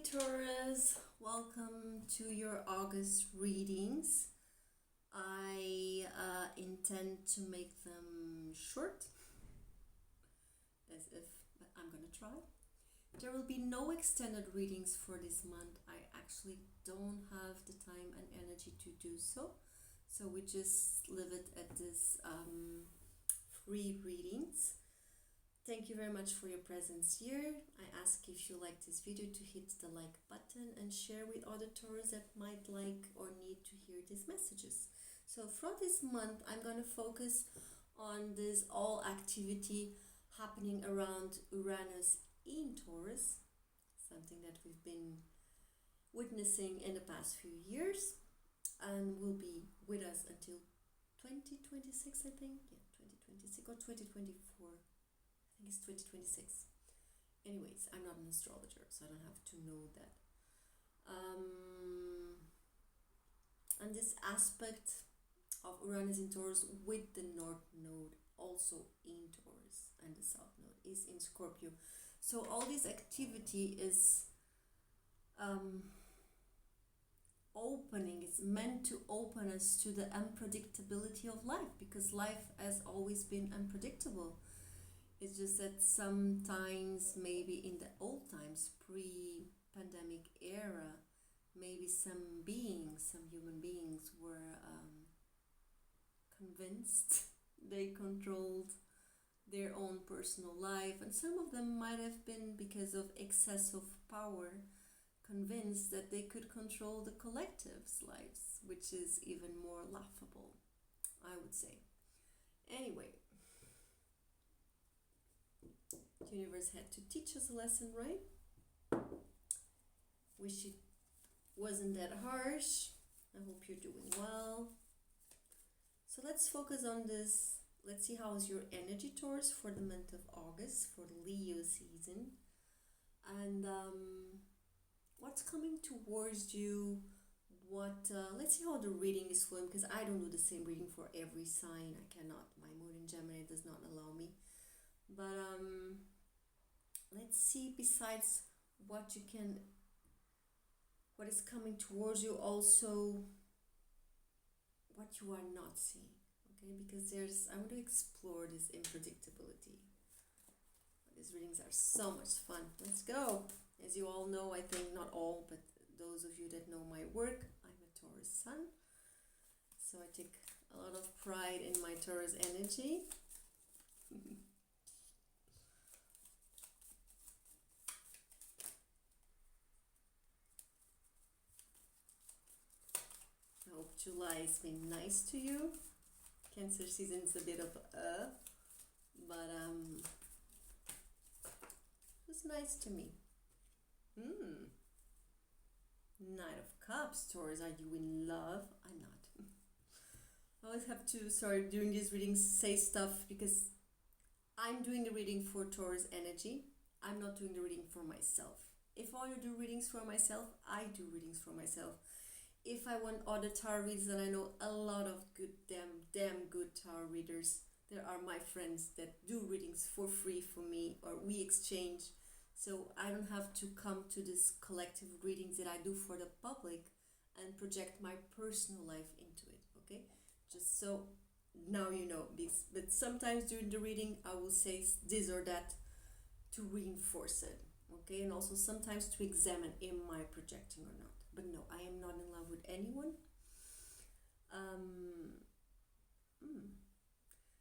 Taurus, welcome to your August readings. I intend to make them short, as if, but I'm gonna try. There will be no extended readings for this month. I actually don't have the time and energy to do so. So we just leave it at this free readings. Thank you very much for your presence here. I ask if you like this video to hit the like button and share with other Taurus that might like or need to hear these messages. So for this month, I'm going to focus on this all activity happening around Uranus in Taurus, something that we've been witnessing in the past few years and will be with us until 2026, I think. Yeah, 2026 or 2024. I think it's 2026. Anyways, I'm not an astrologer, so I don't have to know that. And this aspect of Uranus in Taurus with the North Node also in Taurus and the South Node is in Scorpio. So all this activity is opening. It's meant to open us to the unpredictability of life, because life has always been unpredictable. It's just that sometimes, maybe in the old times, pre-pandemic era, maybe some human beings were convinced they controlled their own personal life, and some of them might have been, because of excess of power, convinced that they could control the collective's lives, which is even more laughable, I would say. Anyway, the universe had to teach us a lesson, right? Wish it wasn't that harsh. I hope you're doing well. So let's focus on this. Let's see how is your energy, Taurus, for the month of August, for the Leo season. And what's coming towards you? Let's see how the reading is flowing, because I don't do the same reading for every sign. I cannot. My moon in Gemini does not allow me. But let's see, besides what is coming towards you, also what you are not seeing, okay? Because I want to explore this unpredictability. These readings are so much fun. Let's go. As you all know, I think not all, but those of you that know my work, I'm a Taurus sun. So I take a lot of pride in my Taurus energy. I hope July has been nice to you. Cancer season is a bit of but it was nice to me. Knight of Cups, Taurus, are you in love? I'm not. I always have to, sorry, during these readings say stuff, because I'm doing the reading for Taurus energy. I'm not doing the reading for myself. If I want to do readings for myself, I do readings for myself. If I want other tarot readers, and I know a lot of good, damn good tarot readers, there are my friends that do readings for free for me, or we exchange. So I don't have to come to this collective readings that I do for the public and project my personal life into it, okay? Just so now you know this. But sometimes during the reading, I will say this or that to reinforce it, okay? And also sometimes to examine, am I projecting or not? But no, I am not in love with anyone.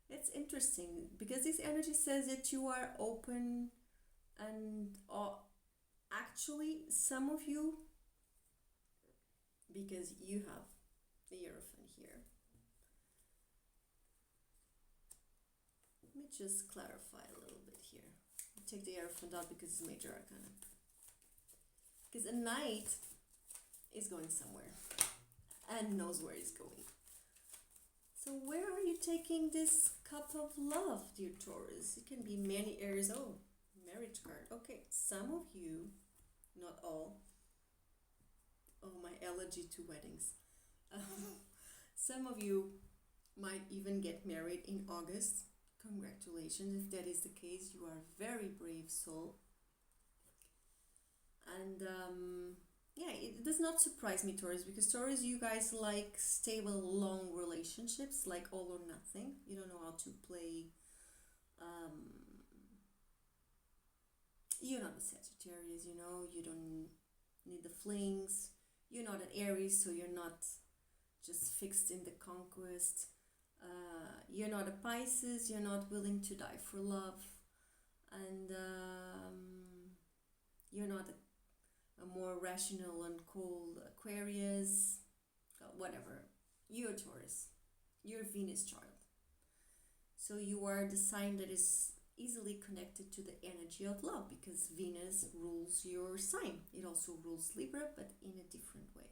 It's interesting, because this energy says that you are open, and actually some of you, because you have the Hierophant here. Let me just clarify a little bit here. I'll take the Hierophant out because it's major arcana. Because a knight is going somewhere and knows where he's going. So where are you taking this cup of love, dear Taurus? It can be many areas. Oh, marriage card. Okay, some of you, not all. Oh, my allergy to weddings. Some of you might even get married in August. Congratulations. If that is the case, you are a very brave soul. And yeah, it does not surprise me, Taurus, because Taurus, you guys like stable, long relationships, like all or nothing. You don't know how to play. You're not a Sagittarius, you don't need the flings. You're not an Aries, so you're not just fixed in the conquest. You're not a Pisces, you're not willing to die for love. And you're not a more rational and cold Aquarius, whatever. You're Taurus. You're Venus child. So you are the sign that is easily connected to the energy of love, because Venus rules your sign. It also rules Libra, but in a different way.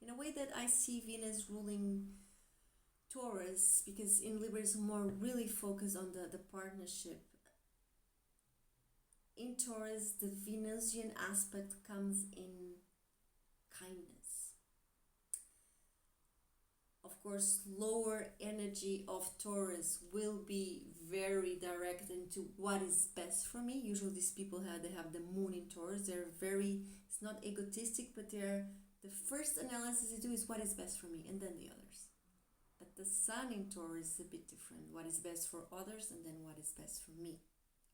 In a way that I see Venus ruling Taurus, because in Libra is more really focused on the partnership. In Taurus, the Venusian aspect comes in kindness. Of course, lower energy of Taurus will be very direct into what is best for me. Usually these people they have the moon in Taurus. They're very, it's not egotistic, but the first analysis they do is what is best for me, and then the others. But the sun in Taurus is a bit different. What is best for others, and then what is best for me.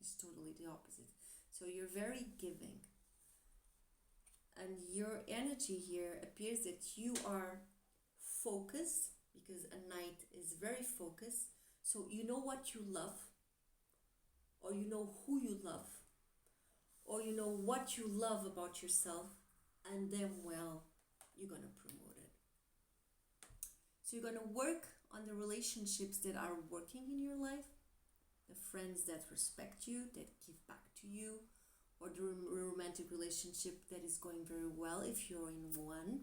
It's totally the opposite. So you're very giving. And your energy here appears that you are focused, because a knight is very focused. So you know what you love, or you know who you love, or you know what you love about yourself, and then, well, you're going to promote it. So you're going to work on the relationships that are working in your life, the friends that respect you, that give back to you, or the romantic relationship that is going very well if you're in one,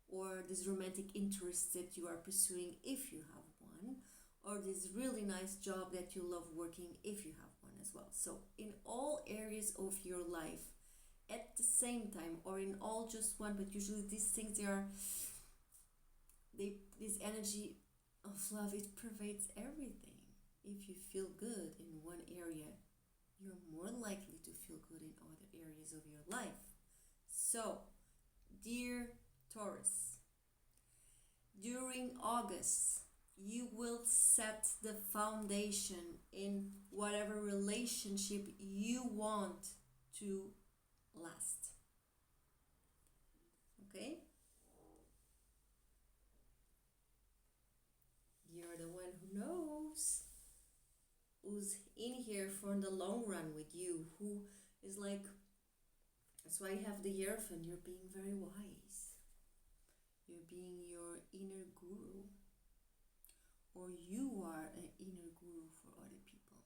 or this romantic interest that you are pursuing if you have one, or this really nice job that you love working if you have one as well. So in all areas of your life at the same time, or in all just one, but usually these things this energy of love, it pervades everything. If you feel good in one area, you're more likely to feel good in other areas of your life. So, dear Taurus, during August, you will set the foundation in whatever relationship you want to last. Okay? You're the one who knows, who's in here for the long run with you, who is like, that's why you have the Hierophant. You're being very wise. You're being your inner guru, or you are an inner guru for other people.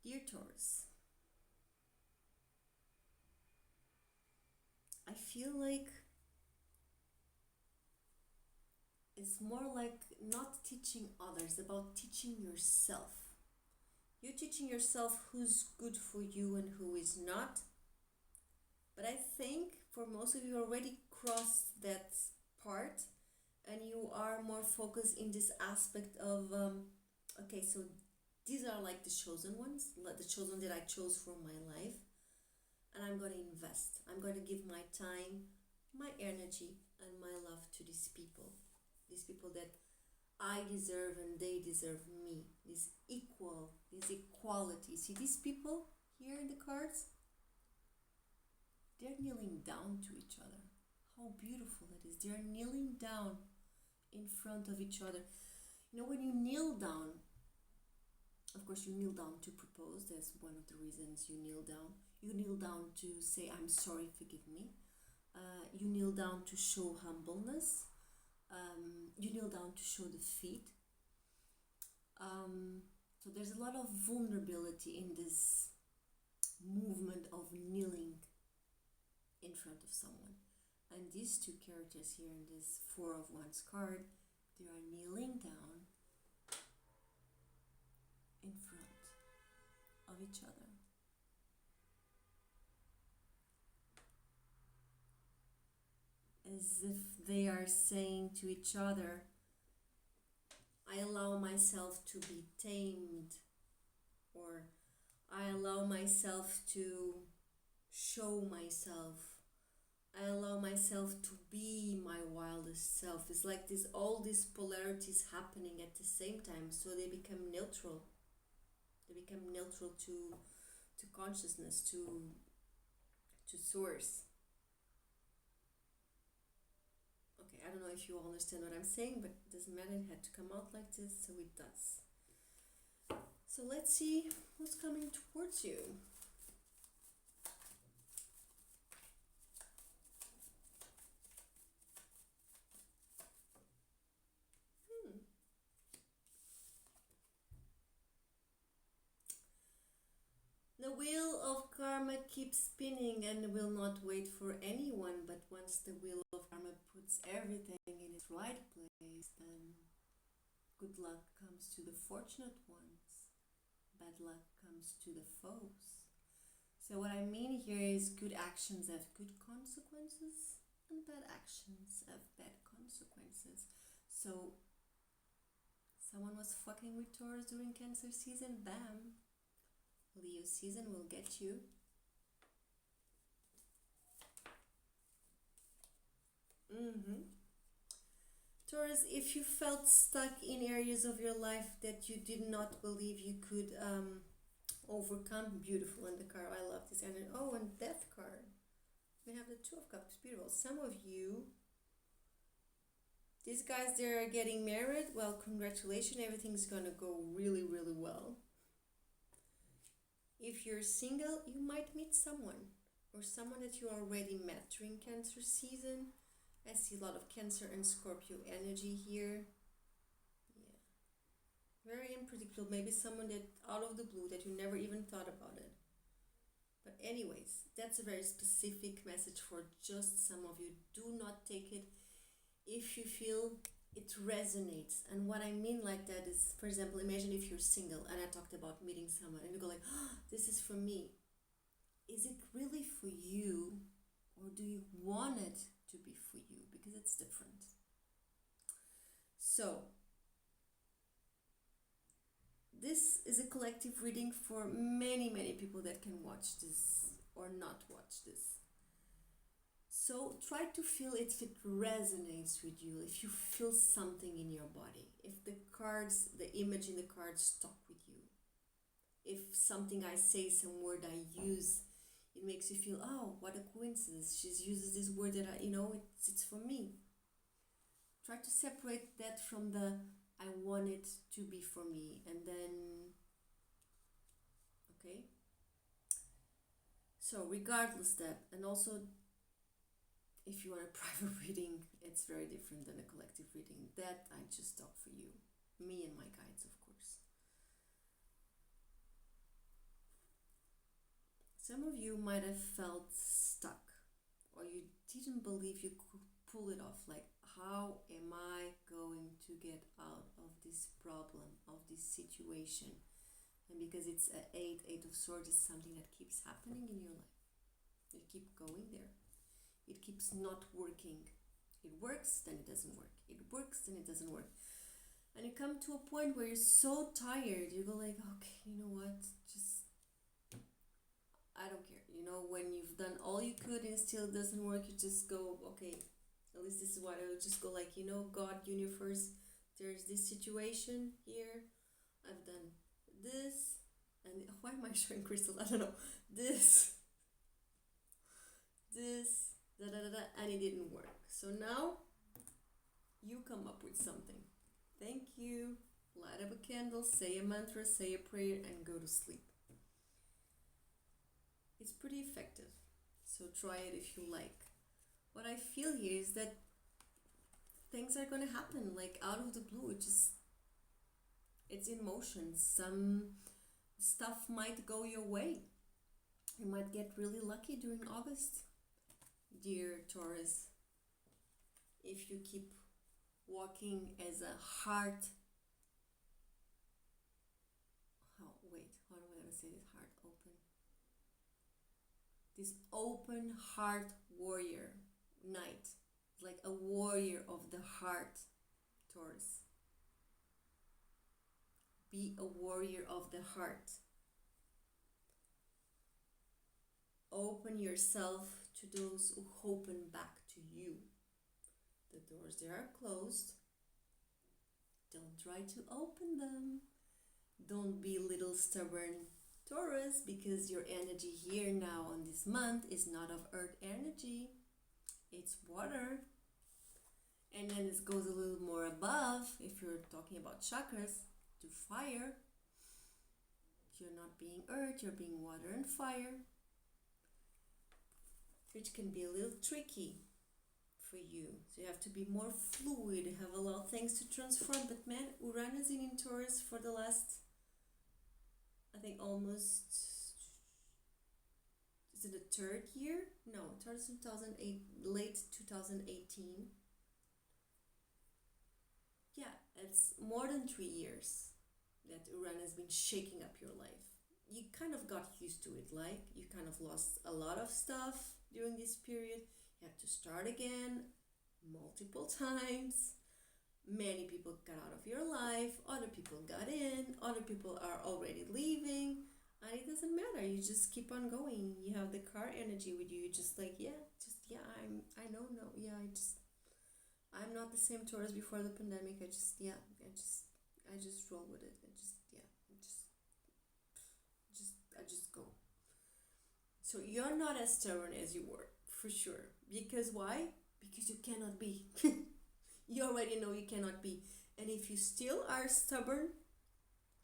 Dear Taurus, I feel like it's more like not teaching others, about teaching yourself. You're teaching yourself who's good for you and who is not. But I think for most of you already crossed that part, and you are more focused in this aspect of, okay, so these are like the chosen ones, like the chosen that I chose for my life, and I'm going to invest. I'm going to give my time, my energy, and my love to these people that I deserve and they deserve me. This equality. See these people here in the cards? They're kneeling down to each other. How beautiful that is. They're kneeling down in front of each other. When you kneel down, of course you kneel down to propose. That's one of the reasons you kneel down. You kneel down to say, I'm sorry, forgive me. You kneel down to show humbleness. You kneel down to show defeat. So there's a lot of vulnerability in this movement of kneeling in front of someone. And these two characters here in this Four of Wands card, they are kneeling down in front of each other. As if they are saying to each other, I allow myself to be tamed, or I allow myself to show myself. I allow myself to be my wildest self. It's like this, all these polarities happening at the same time, so they become neutral. They become neutral to consciousness, to source. Okay, I don't know if you all understand what I'm saying, but it doesn't matter, it had to come out like this, so it does. So let's see what's coming towards you. The wheel of karma keeps spinning and will not wait for anyone, but once the wheel of karma puts everything in its right place, then good luck comes to the fortunate ones, bad luck comes to the foes. So what I mean here is good actions have good consequences and bad actions have bad consequences. So someone was fucking with Taurus during Cancer season, bam. Leo season will get you. Taurus, if you felt stuck in areas of your life that you did not believe you could overcome, beautiful in the card. I love this energy. Oh, and Death card. We have the Two of Cups, beautiful. Some of you, these guys, they're getting married. Well, congratulations, everything's gonna go really, really well. If you're single, you might meet someone or someone that you already met during Cancer season. I see a lot of Cancer and Scorpio energy here. Yeah. Very unpredictable. Maybe someone that out of the blue that you never even thought about it. But anyways, that's a very specific message for just some of you. Do not take it if you feel it resonates. And what I mean like that is, for example, imagine if you're single and I talked about meeting someone and you go like, oh, this is for me. Is it really for you, or do you want it to be for you? Because it's different. So this is a collective reading for many people that can watch this or not watch this. So try to feel if it resonates with you, if you feel something in your body, if the cards, the image in the cards stuck with you, if something I say, some word I use, it makes you feel, oh, what a coincidence, she uses this word that it's for me. Try to separate that from the I want it to be for me, and then, okay? So regardless that, and also if you want a private reading, it's very different than a collective reading. That I just talk for you. Me and my guides, of course. Some of you might have felt stuck, or you didn't believe you could pull it off. Like, how am I going to get out of this problem, of this situation? And because it's an eight of swords, it's something that keeps happening in your life. You keep going there. It keeps not working. It works, then it doesn't work. It works, then it doesn't work. And you come to a point where you're so tired, you go like, okay, you know what, just, I don't care. When you've done all you could and it still doesn't work, you just go, okay, at least this is what I would just go like, God, universe, there's this situation here. I've done this, and why am I showing crystal? I don't know. This, and it didn't work. So now you come up with something. Thank you. Light up a candle, say a mantra, say a prayer, and go to sleep. It's pretty effective. So try it if you like. What I feel here is that things are going to happen like out of the blue. It's in motion. Some stuff might go your way. You might get really lucky during August. Dear Taurus, if you keep walking as a heart, how am I going to say this? Heart open. This open heart warrior knight, like a warrior of the heart, Taurus. Be a warrior of the heart. Open yourself to those who open back to you. The doors they are closed. Don't try to open them. Don't be little stubborn Taurus, because your energy here now on this month is not of earth energy. It's water. And then it goes a little more above, if you're talking about chakras, to fire. You're not being earth, you're being water and fire, which can be a little tricky for you. So you have to be more fluid, you have a lot of things to transform. But man, Uranus in Taurus for the last, I think almost, is it the third year? No, Taurus 2008, late 2018. Yeah, it's more than 3 years that Uranus has been shaking up your life. You kind of got used to it, like you kind of lost a lot of stuff during this period. You have to start again multiple times. Many people got out of your life, other people got in, other people are already leaving, and it doesn't matter. You just keep on going. You have the car energy with you. You're just like, I'm not the same Taurus before the pandemic. I just roll with it. I just go. So you're not as stubborn as you were, for sure. Because why? Because you cannot be. You already know you cannot be. And if you still are stubborn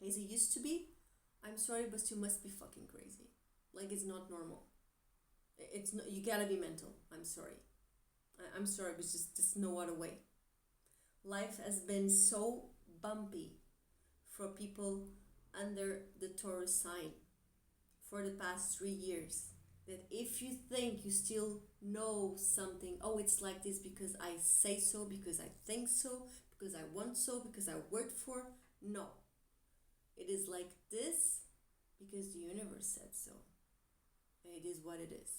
as you used to be, I'm sorry, but you must be fucking crazy. Like, it's not normal. It's not, you gotta be mental. I'm sorry. I'm sorry, but just no other way. Life has been so bumpy for people under the Taurus sign for the past 3 years, that if you think you still know something, oh, it's like this because I say so, because I think so, because I want so, because I worked for, no. It is like this because the universe said so. It is what it is.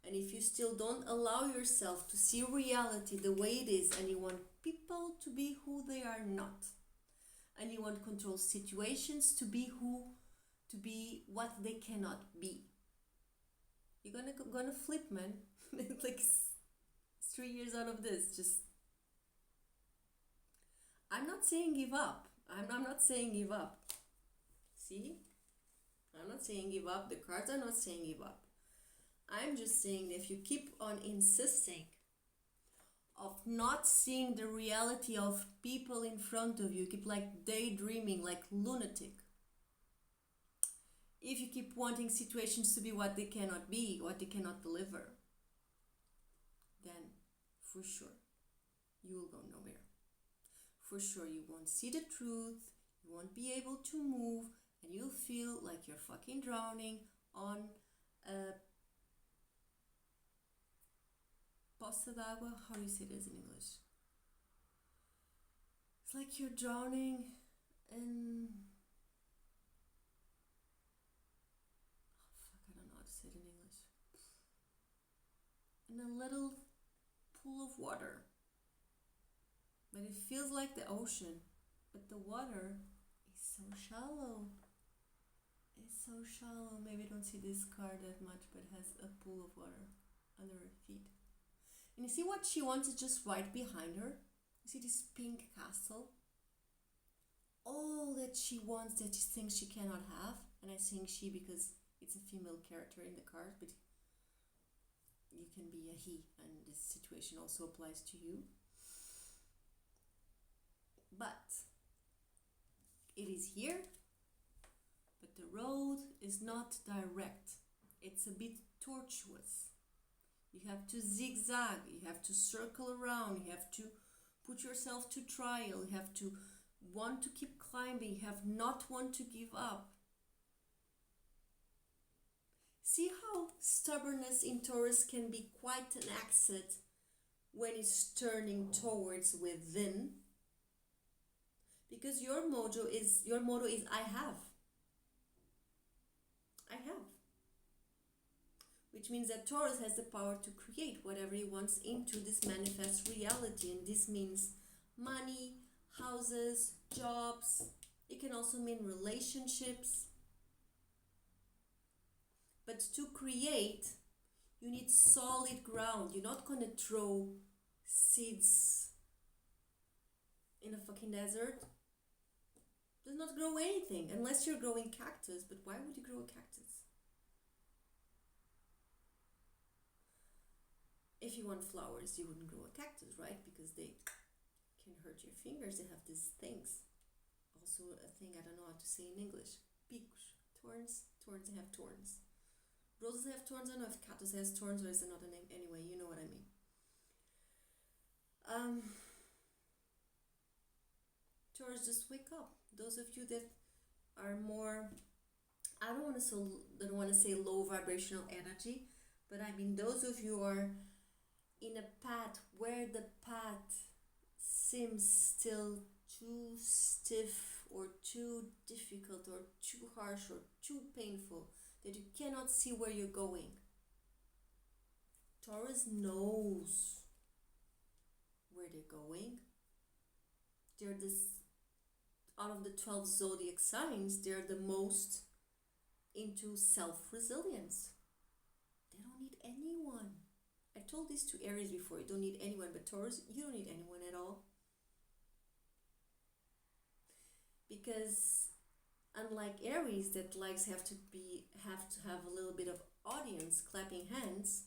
And if you still don't allow yourself to see reality the way it is, and you want people to be who they are not, and you want to control situations to be what they cannot be, you're gonna flip, man. Like, it's 3 years out of this. Just, I'm not saying give up. I'm not saying give up. See? I'm not saying give up. The cards are not saying give up. I'm just saying that if you keep on insisting of not seeing the reality of people in front of you, keep like daydreaming like lunatic. If you keep wanting situations to be what they cannot be, what they cannot deliver, then for sure you will go nowhere. For sure you won't see the truth, you won't be able to move, and you'll feel like you're fucking drowning on a poça d'água. How do you say this in English? It's like you're drowning in... I don't know how to say it in English. In a little pool of water. But it feels like the ocean. But the water is so shallow. It's so shallow. Maybe you don't see this card that much, but it has a pool of water under her feet. And you see what she wants is just right behind her. You see this pink castle? All that she wants, that she thinks she cannot have. And I'm saying she because it's a female character in the card, but you can be a he, and this situation also applies to you. But it is here, but the road is not direct. It's a bit tortuous. You have to zigzag, you have to circle around, you have to put yourself to trial, you have to want to keep climbing, you have not want to give up. See how stubbornness in Taurus can be quite an asset when it's turning towards within. Because your motto is I have. Which means that Taurus has the power to create whatever he wants into this manifest reality. And this means money, houses, jobs. It can also mean relationships. But to create, you need solid ground. You're not gonna throw seeds in a fucking desert. Does not grow anything unless you're growing cactus. But why would you grow a cactus? If you want flowers, you wouldn't grow a cactus, right? Because they can hurt your fingers. They have these things. Also a thing I don't know how to say in English. Picos, thorns. Thorns have thorns. Roses have thorns. I don't know if cactus has thorns or is another name. Anyway, you know what I mean. Taurus, just wake up. Those of you that are more, I don't want to say low vibrational energy, but I mean those of you who are in a path where the path seems still too stiff or too difficult or too harsh or too painful that you cannot see where you're going. Taurus knows where they're going. They're out of the 12 zodiac signs, they're the most into self-resilience. They don't need anyone. I told this to Aries before, you don't need anyone, but Taurus, you don't need anyone at all. Because unlike Aries that likes have to have a little bit of audience clapping hands,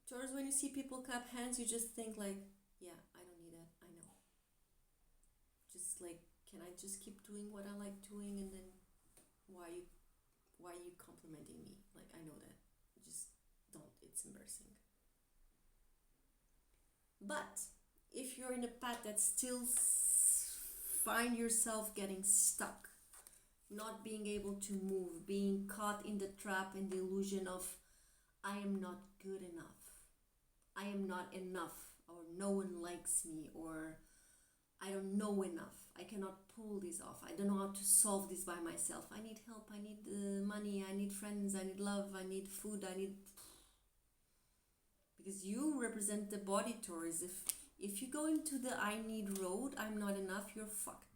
Taurus, when you see people clap hands, you just think like, yeah, I don't need that, I know. Just like, can I just keep doing what I like doing, and then why are you complimenting me? Like, I know that. Just don't, it's embarrassing. But if you're in a path that still find yourself getting stuck, not being able to move, being caught in the trap and the illusion of I am not good enough, I am not enough, or no one likes me, or I don't know enough, I cannot pull this off, I don't know how to solve this by myself, I need help, I need money, I need friends, I need love, I need food, because you represent the body, Taurus. If you go into the I need road, I'm not enough, you're fucked.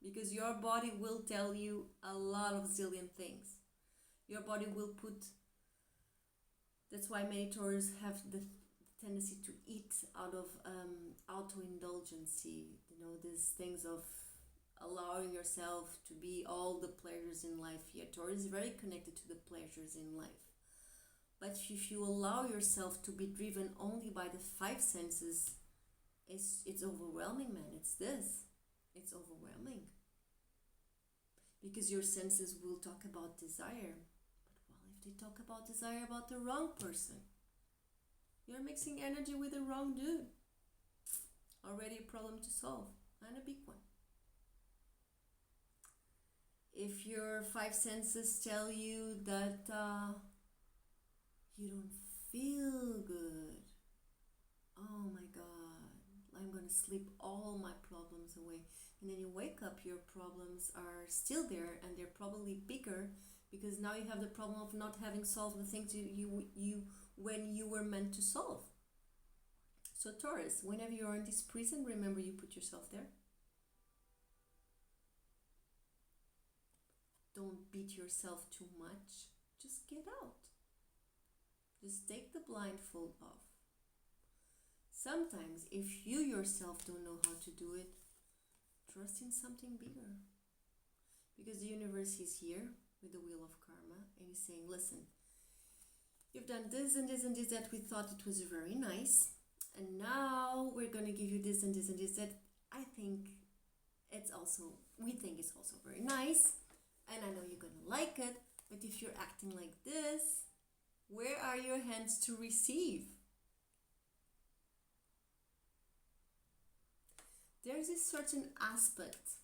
Because your body will tell you a lot of zillion things. Your body will put, that's why many Taurus have the tendency to eat out of auto-indulgency, these things of allowing yourself to be all the pleasures in life. Yeah, Taurus is very connected to the pleasures in life. But if you allow yourself to be driven only by the five senses, it's overwhelming, man. It's overwhelming. Because your senses will talk about desire. But what if they talk about desire about the wrong person? You're mixing energy with the wrong dude. Already a problem to solve, and a big one. If your five senses tell you that you don't feel good, oh my God, I'm gonna sleep all my problems away, and then you wake up, your problems are still there, and they're probably bigger because now you have the problem of not having solved the things you when you were meant to solve. So Taurus, whenever you're in this prison, remember you put yourself there. Don't beat yourself too much. Just get out. Just take the blindfold off. Sometimes, if you yourself don't know how to do it, trust in something bigger. Because the universe is here with the wheel of karma, and he's saying, listen, you've done this and this and this that we thought it was very nice, and now we're going to give you this and this and this that I think we think it's also very nice, and I know you're going to like it, but if you're acting like this, where are your hands to receive? There's a certain aspect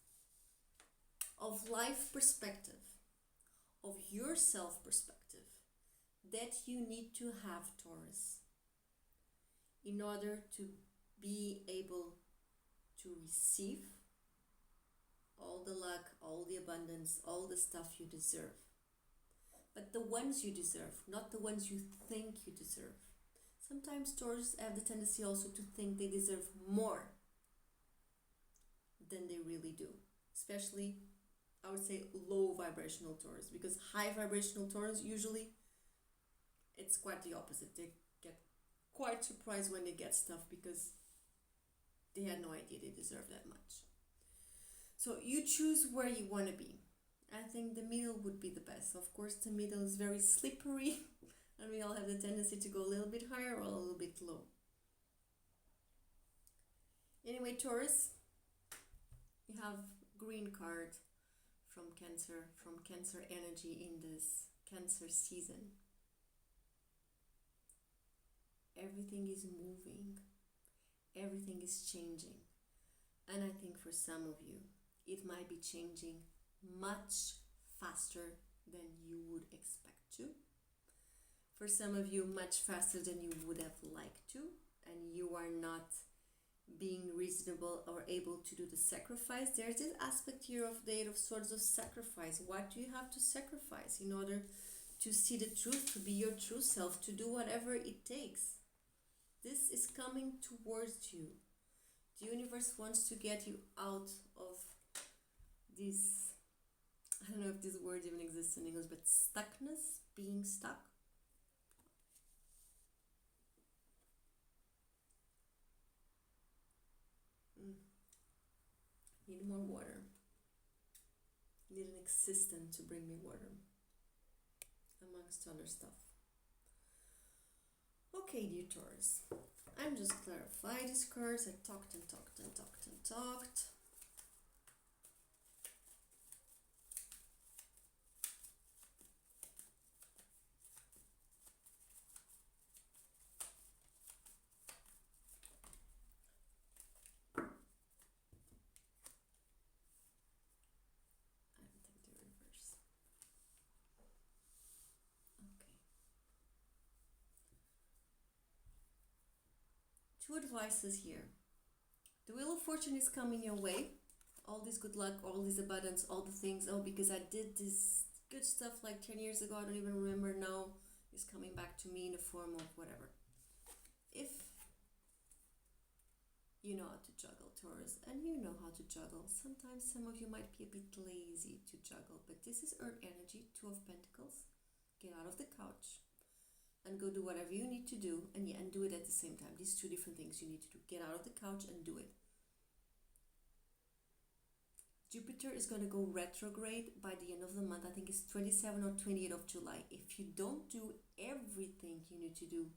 of life perspective, of your self perspective, that you need to have, Taurus, in order to be able to receive all the luck, all the abundance, all the stuff you deserve. But the ones you deserve, not the ones you think you deserve. Sometimes Taurus have the tendency also to think they deserve more than they really do, especially I would say low vibrational Taurus, because high vibrational Taurus usually it's quite the opposite. They get quite surprised when they get stuff because they had no idea they deserve that much. So you choose where you want to be. I think the middle would be the best. Of course, the middle is very slippery and we all have the tendency to go a little bit higher or a little bit low. Anyway, Taurus, you have green card from Cancer energy in this Cancer season. Everything is moving, everything is changing, and I think for some of you it might be changing much faster than you would expect to. For some of you, much faster than you would have liked to, and you are not being reasonable or able to do the sacrifice. There's this aspect here of the Eight of Swords of sacrifice. What do you have to sacrifice in order to see the truth, to be your true self, to do whatever it takes? This is coming towards you. The universe wants to get you out of this, I don't know if this word even exists in English, but stuckness, being stuck. Need more water. Need an assistant to bring me water, amongst other stuff. Okay, dear Taurus, I'm just clarifying these cards. I talked and talked and talked and talked. I think the reverse. Okay. Two advices here. The Wheel of Fortune is coming your way. All this good luck, all this abundance, all the things. Oh, because I did this good stuff like 10 years ago, I don't even remember now, is coming back to me in the form of whatever. If you know how to juggle, Taurus, and you know how to juggle, sometimes some of you might be a bit lazy to juggle, but this is Earth energy, Two of Pentacles. Get out of the couch and go do whatever you need to do, and do it at the same time. These two different things you need to do. Get out of the couch and do it. Jupiter is going to go retrograde by the end of the month. I think it's 27 or 28 of July. If you don't do everything you need to do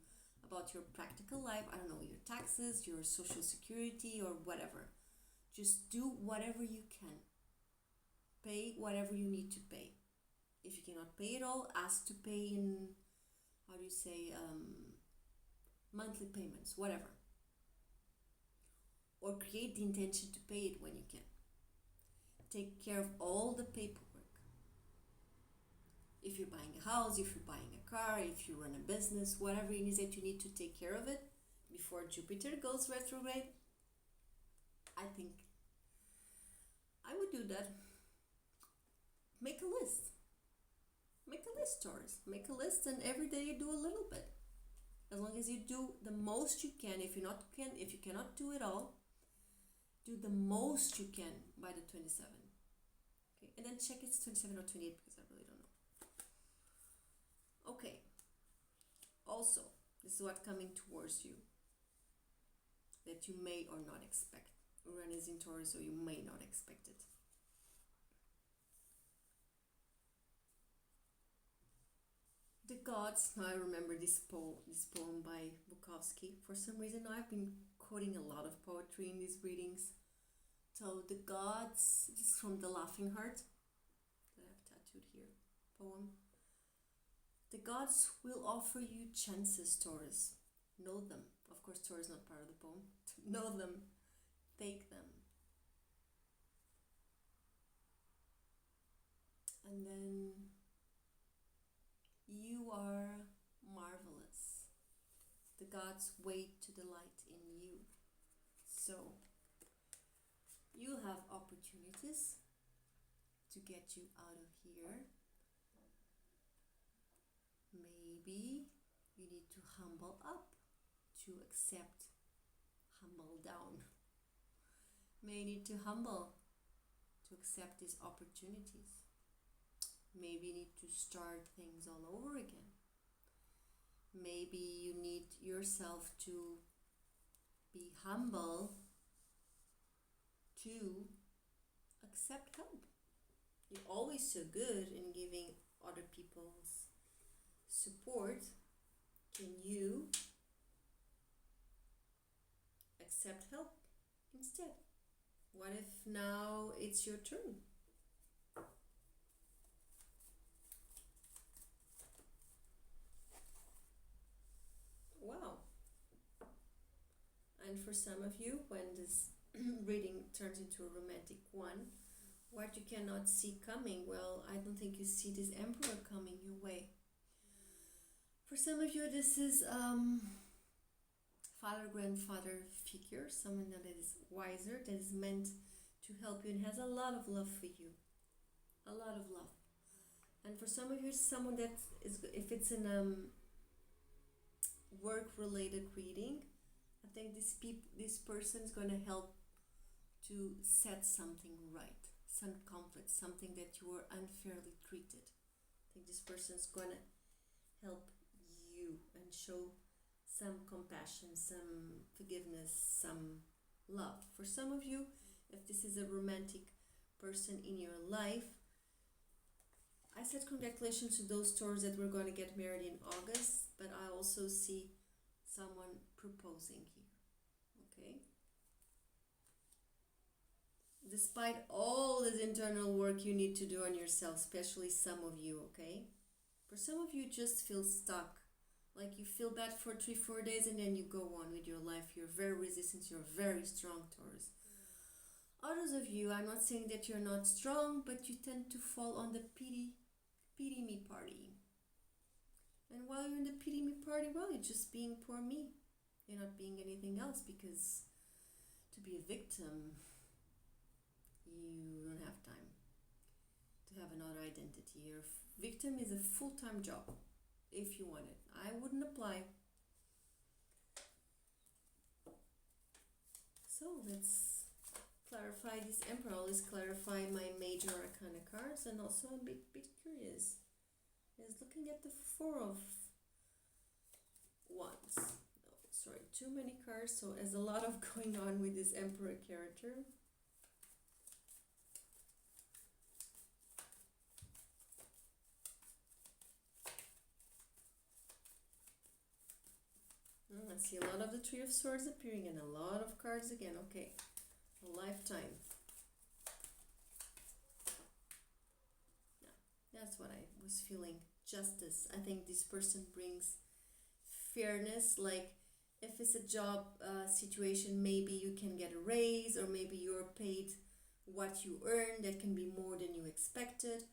about your practical life, I don't know, your taxes, your social security or whatever, just do whatever you can. Pay whatever you need to pay. If you cannot pay it all, ask to pay in, how do you say, monthly payments, whatever. Or create the intention to pay it when you can. Take care of all the paperwork. If you're buying a house, if you're buying a car, if you run a business, whatever it is that you need to take care of it before Jupiter goes retrograde, I think I would do that. Make a list. Make a list, Taurus. Make a list, and every day you do a little bit. As long as you do the most you can. If you cannot do it all, do the most you can by the 27. Okay, and then check it's 27 or 28 because I really don't know. Okay. Also, this is what's coming towards you that you may or not expect. Uranus is in Taurus, so you may not expect it. The Gods. Now I remember this poem by Bukowski. For some reason now I've been quoting a lot of poetry in these readings. So the Gods, this is from The Laughing Heart that I have tattooed here, poem. The Gods will offer you chances, Taurus. Know them. Of course, Taurus is not part of the poem. Know them. Take them. And then you are marvelous. The Gods wait to delight in you. So you have opportunities to get you out of here. Maybe you need to humble up to accept humble down. May need to humble to accept these opportunities. Maybe you need to start things all over again. Maybe you need yourself to be humble to accept help. You're always so good in giving other people's support. Can you accept help instead? What if now it's your turn? Wow. And for some of you, when this reading turns into a romantic one, what you cannot see coming, well, I don't think you see this Emperor coming your way. For some of you, this is father, grandfather figure, someone that is wiser, that is meant to help you and has a lot of love for you. A lot of love. And for some of you, someone that is, if it's in work-related reading, I think this person is going to help to set something right, some conflict, something that you were unfairly treated. I think this person is going to help you and show some compassion, some forgiveness, some love. For some of you, if this is a romantic person in your life, I said congratulations to those Taurus that we're going to get married in August, but I also see someone proposing here, okay? Despite all this internal work you need to do on yourself, especially some of you, okay? For some of you, just feel stuck. Like you feel bad for 3-4 days and then you go on with your life. You're very resistant, you're very strong, Taurus. Others of you, I'm not saying that you're not strong, but you tend to fall on the pity me party. And while you're in the pity me party, well, you're just being poor me. You're not being anything else, because to be a victim, you don't have time to have another identity. Your victim is a full-time job if you want it. I wouldn't apply. So let's clarify this Emperor. Let's clarify my major arcana cards, and also a bit curious is looking at the Four of Wands. No, sorry, too many cards, so there's a lot of going on with this Emperor character. I see a lot of the Three of Swords appearing and a lot of cards again. Okay, a lifetime. Yeah, that's what I was feeling. Justice. I think this person brings fairness. Like if it's a job situation, maybe you can get a raise, or maybe you're paid what you earn. That can be more than you expected.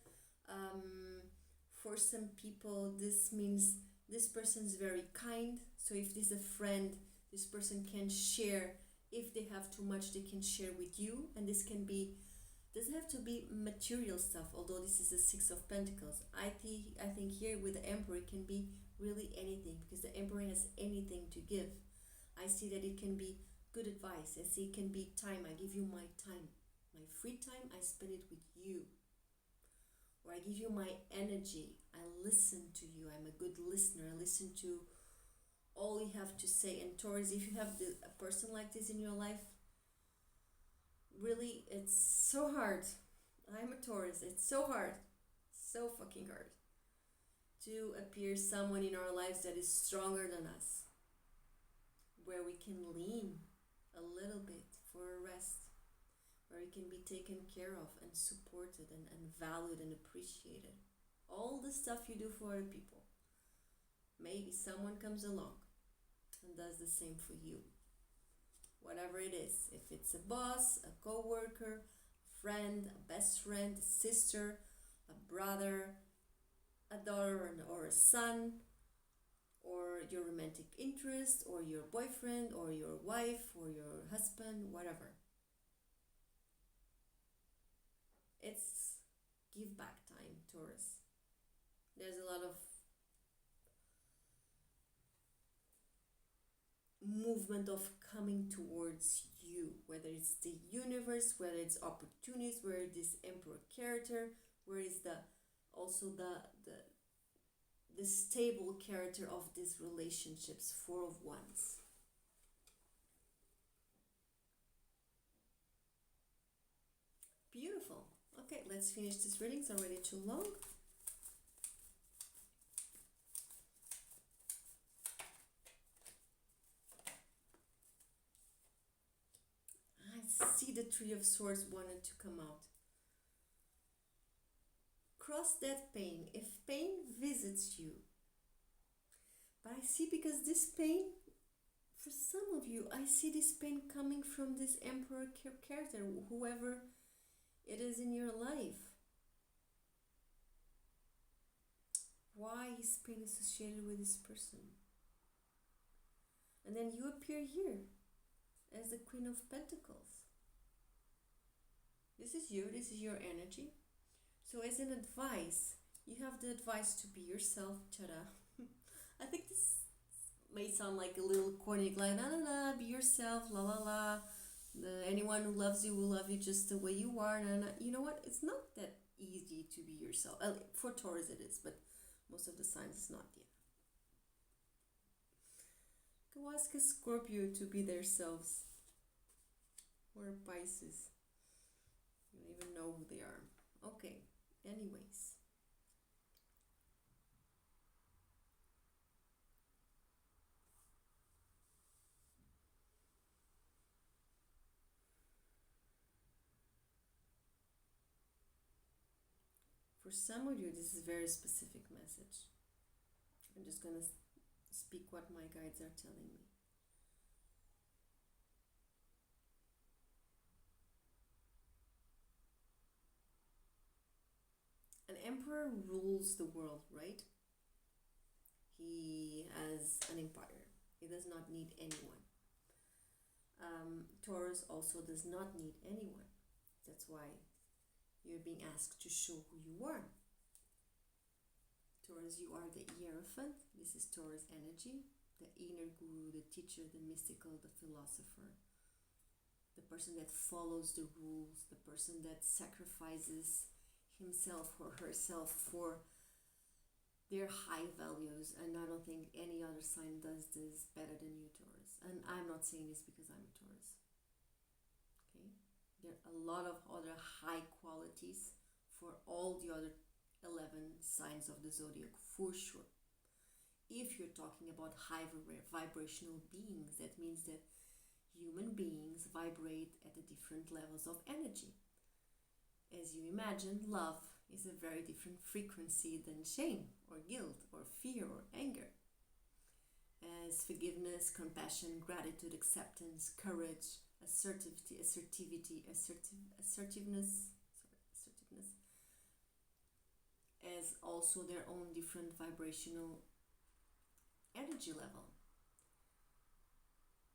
For some people, this means this person is very kind. So if this is a friend, this person can share. If they have too much, they can share with you. And this can be, doesn't have to be material stuff, although this is a Six of Pentacles. I think here with the Emperor, it can be really anything, because the Emperor has anything to give. I see that it can be good advice. I see it can be time. I give you my time. My free time, I spend it with you. Or I give you my energy. I listen to you. I'm a good listener. I listen to all you have to say. And Taurus, if you have a person like this in your life, really, it's so hard. I'm a Taurus. It's so hard. So fucking hard to appear someone in our lives that is stronger than us, where we can lean a little bit for a rest, where we can be taken care of and supported and valued and appreciated. All the stuff you do for other people, maybe someone comes along and does the same for you. Whatever it is, if it's a boss, a co-worker, a friend, a best friend, a sister, a brother, a daughter or a son, or your romantic interest, or your boyfriend, or your wife, or your husband, whatever. It's give back time, Taurus. There's a lot of movement of coming towards you, whether it's the universe, whether it's opportunities, where this emperor character, where is the also the stable character of these relationships, Four of Wands. Beautiful. Okay, let's finish this reading. It's already too long. I see the Three of Swords wanted to come out. Cross that pain. If pain visits you, but I see, because this pain, for some of you, I see this pain coming from this emperor character, whoever it is in your life. Why is pain associated with this person? And then you appear here as the Queen of Pentacles. This is you, this is your energy. So as an advice, you have the advice to be yourself, ta-da. I think this may sound like a little corny, like, la la la, be yourself, la la la. Anyone who loves you will love you just the way you are. And you know what? It's not that easy to be yourself. For Taurus it is, but most of the signs it's not yet. Go ask a Scorpio to be themselves. Or a Pisces. You don't even know who they are. Okay, anyways. For some of you, this is a very specific message. I'm just going to speak what my guides are telling me. An emperor rules the world, right? He has an empire. He does not need anyone. Taurus also does not need anyone. That's why you're being asked to show who you are. Taurus, you are the Hierophant. This is Taurus energy. The inner guru, the teacher, the mystical, the philosopher. The person that follows the rules. The person that sacrifices himself or herself for their high values. And I don't think any other sign does this better than you, Taurus. And I'm not saying this because I'm a Taurus. Okay? There are a lot of other high qualities for all the other 11 signs of the zodiac, for sure. If you're talking about high vibrational beings, that means that human beings vibrate at the different levels of energy. As you imagine, love is a very different frequency than shame or guilt or fear or anger. As forgiveness, compassion, gratitude, acceptance, courage, assertiveness, as also their own different vibrational energy level.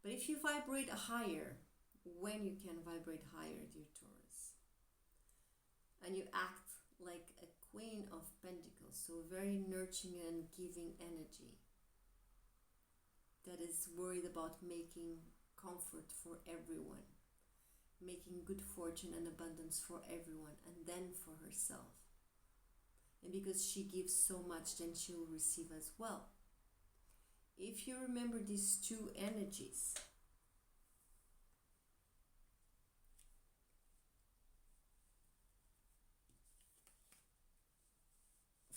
But if you vibrate higher, when you can vibrate higher, dear Taurus, and you act like a Queen of Pentacles, so very nurturing and giving energy, that is worried about making comfort for everyone, making good fortune and abundance for everyone, and then for herself. And because she gives so much, then she will receive as well. If you remember these two energies,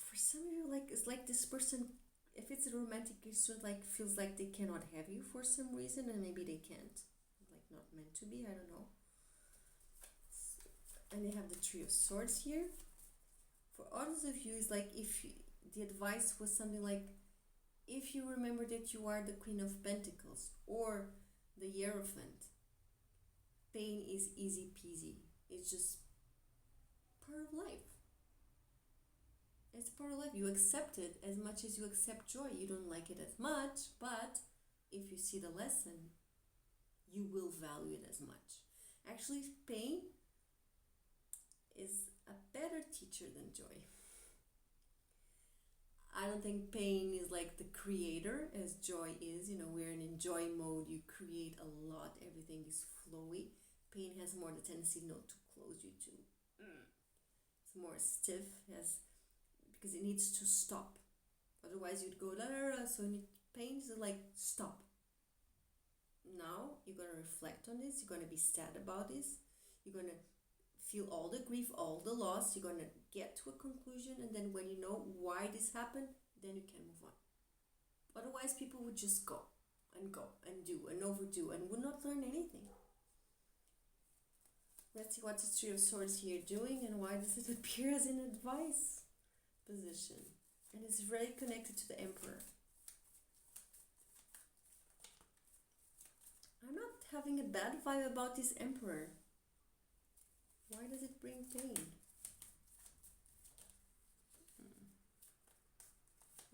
for some of you, like, it's like this person, if it's a romantic issue, like, feels like they cannot have you for some reason, and maybe they can't, like, not meant to be, I don't know. And they have the Three of Swords here. For others of you, it's like, if the advice was something like, if you remember that you are the Queen of Pentacles or the Hierophant, pain is easy peasy. It's just part of life. It's part of life. You accept it as much as you accept joy. You don't like it as much, but if you see the lesson, you will value it as much. Actually, pain is a better teacher than joy. I don't think pain is like the creator as joy is. You know, we're in enjoy mode. You create a lot. Everything is flowy. Pain has more the tendency not to close you to. It's more stiff, has because it needs to stop. Otherwise, you'd go la la la. So pain is like stop. Now you're gonna reflect on this. You're gonna be sad about this. You're gonna feel all the grief, all the loss. You're gonna get to a conclusion, and then when you know why this happened, then you can move on. Otherwise, people would just go and do and overdo and would not learn anything. Let's see what the Three of Swords here doing and why does it appear as an advice position. And it's very connected to the Emperor. I'm not having a bad vibe about this Emperor. Why does it bring pain?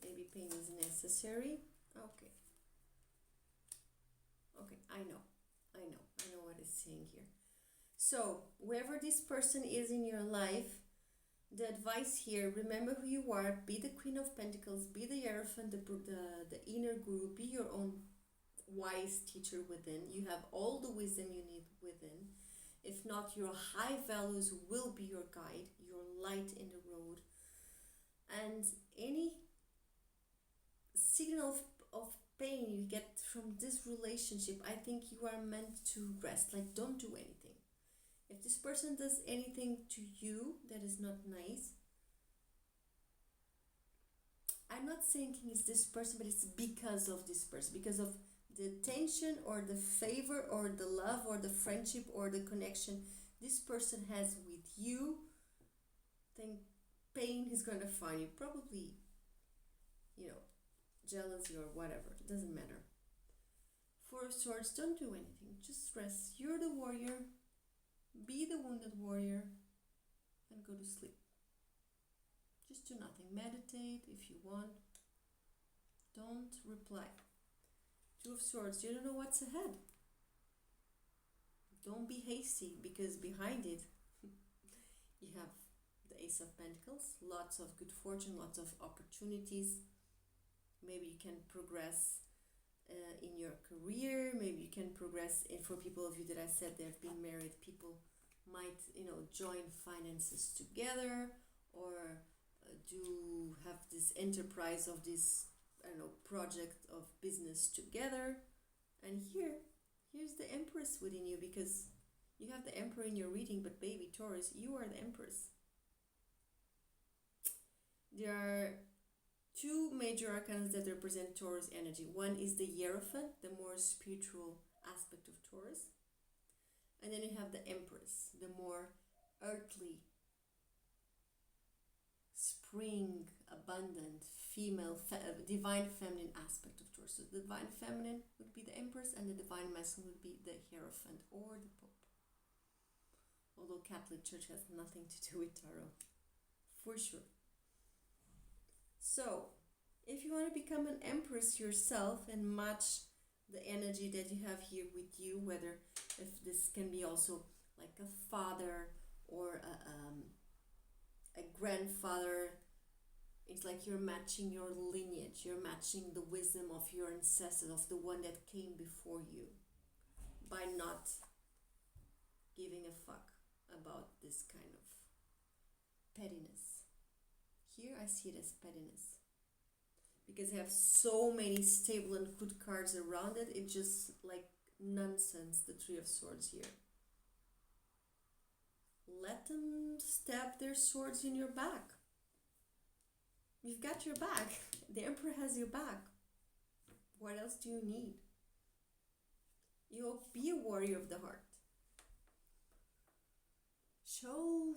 Maybe pain is necessary. Okay. Okay, I know what it's saying here. So, whoever this person is in your life, the advice here, remember who you are, be the Queen of Pentacles, be the Hierophant, the inner guru, be your own wise teacher within. You have all the wisdom you need within. If not, your high values will be your guide, your light in the road. And any signal of pain you get from this relationship, I think you are meant to rest. Like, don't do anything. If this person does anything to you that is not nice, I'm not saying it's this person, but it's because of this person, because of the attention or the favor or the love or the friendship or the connection this person has with you. Think pain is going to find you. Probably, jealousy or whatever. It doesn't matter. Four of Swords, don't do anything. Just rest. You're the warrior. Be the wounded warrior and go to sleep. Just do nothing. Meditate if you want. Don't reply. Two of Swords, you don't know what's ahead. Don't be hasty because behind it you have the Ace of Pentacles, lots of good fortune, lots of opportunities. Maybe you can progress in your career. Maybe you can progress for people of you that I said they've been married. People might join finances together or do have this enterprise of this project of business together. And here's the Empress within you, because you have the Emperor in your reading, but baby Taurus, you are the Empress. There are two major arcana that represent Taurus energy. One is the Hierophant, the more spiritual aspect of Taurus. And then you have the Empress, the more earthly, spring, abundant, female, divine feminine aspect of Taurus. So the divine feminine would be the Empress and the divine masculine would be the Hierophant or the Pope. Although Catholic Church has nothing to do with tarot, for sure. So, if you want to become an Empress yourself and match the energy that you have here with you, whether if this can be also like a father or a grandfather, it's like you're matching your lineage, you're matching the wisdom of your ancestors, of the one that came before you, by not giving a fuck about this kind of pettiness. Here I see it as pettiness. Because they have so many stable and good cards around it, it's just like nonsense, the Three of Swords here. Let them stab their swords in your back. You've got your back. The Emperor has your back. What else do you need? You'll be a warrior of the heart. Show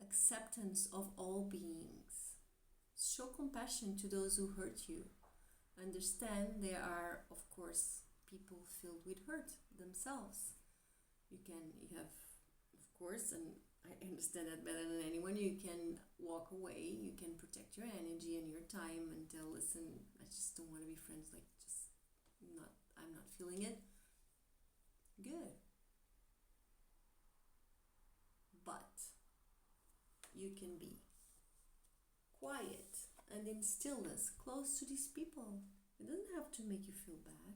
acceptance of all beings. Show compassion to those who hurt you. Understand there are, of course, people filled with hurt themselves. You have, of course, and I understand that better than anyone, you can walk away, you can protect your energy and your time and tell, listen, I just don't want to be friends, I'm not feeling it. Good. But you can be quiet and in stillness, close to these people. It doesn't have to make you feel bad.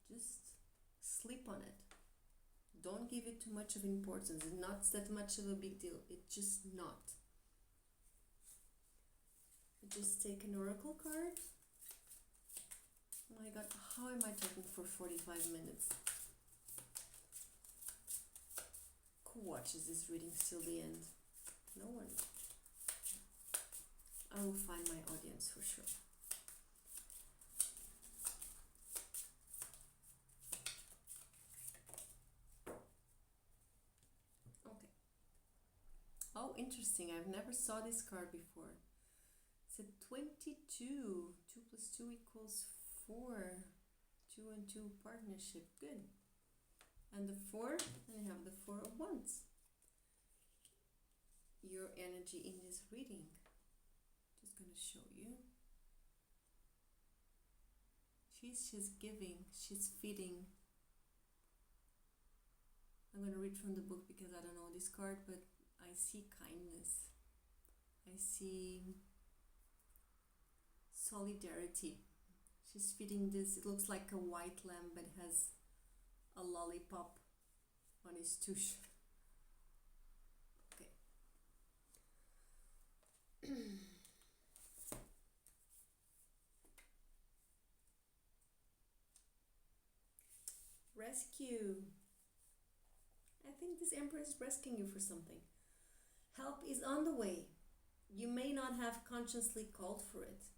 Just sleep on it. Don't give it too much of importance. It's not that much of a big deal. It's just not. Just take an oracle card. Oh my god, how am I talking for 45 minutes? Who watches this reading till the end? No one. I will find my audience for sure. Okay. Oh, interesting. I've never saw this card before. It's a 22. 2 plus 2 equals 4. 2 and 2 partnership. Good. And the 4, and I have the 4 of Wands. Your energy in this reading. Just gonna show you. She's giving, she's feeding. I'm gonna read from the book because I don't know this card, but I see kindness. I see solidarity. She's feeding this, it looks like a white lamb but has a lollipop on his tush. Okay. Rescue. I think this Emperor is rescuing you for something. Help is on the way. You may not have consciously called for it.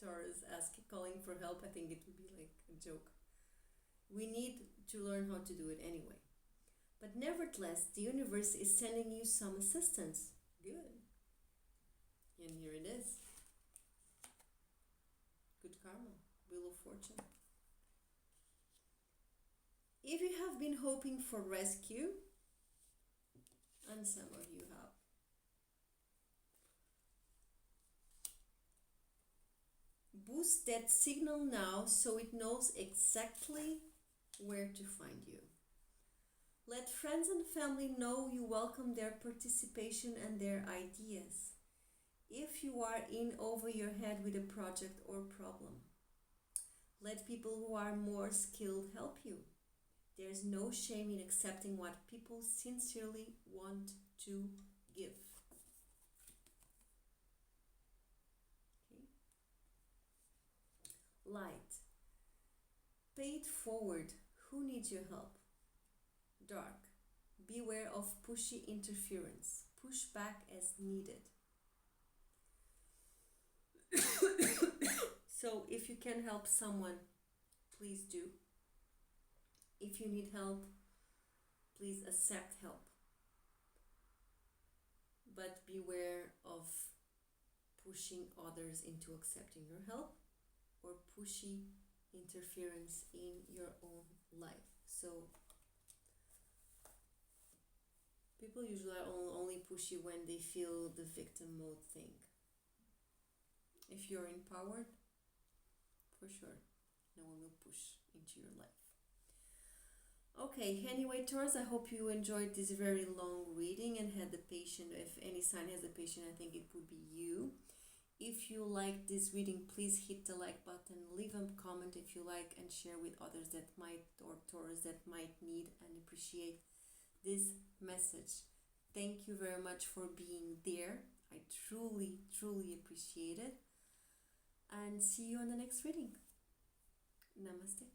Taurus calling for help, I think it would be like a joke. We need to learn how to do it anyway. But nevertheless, the universe is sending you some assistance. Good. And here it is. Good karma. Wheel of Fortune. If you have been hoping for rescue, and some of you have, boost that signal now so it knows exactly where to find you. Let friends and family know you welcome their participation and their ideas. If you are in over your head with a project or problem, let people who are more skilled help you. There's no shame in accepting what people sincerely want to give. Okay. Light. Pay it forward. Who needs your help? Dark. Beware of pushy interference. Push back as needed. So if you can help someone, please do. If you need help, please accept help. But beware of pushing others into accepting your help or pushy interference in your own life. So people usually are only pushy when they feel the victim mode thing. If you're empowered, for sure, no one will push into your life. Okay, anyway, Taurus, I hope you enjoyed this very long reading and had the patience. If any sign has the patience, I think it would be you. If you like this reading, please hit the like button, leave a comment if you like, and share with others that might, or Taurus that might need and appreciate this message. Thank you very much for being there. I truly, truly appreciate it. And see you on the next reading. Namaste.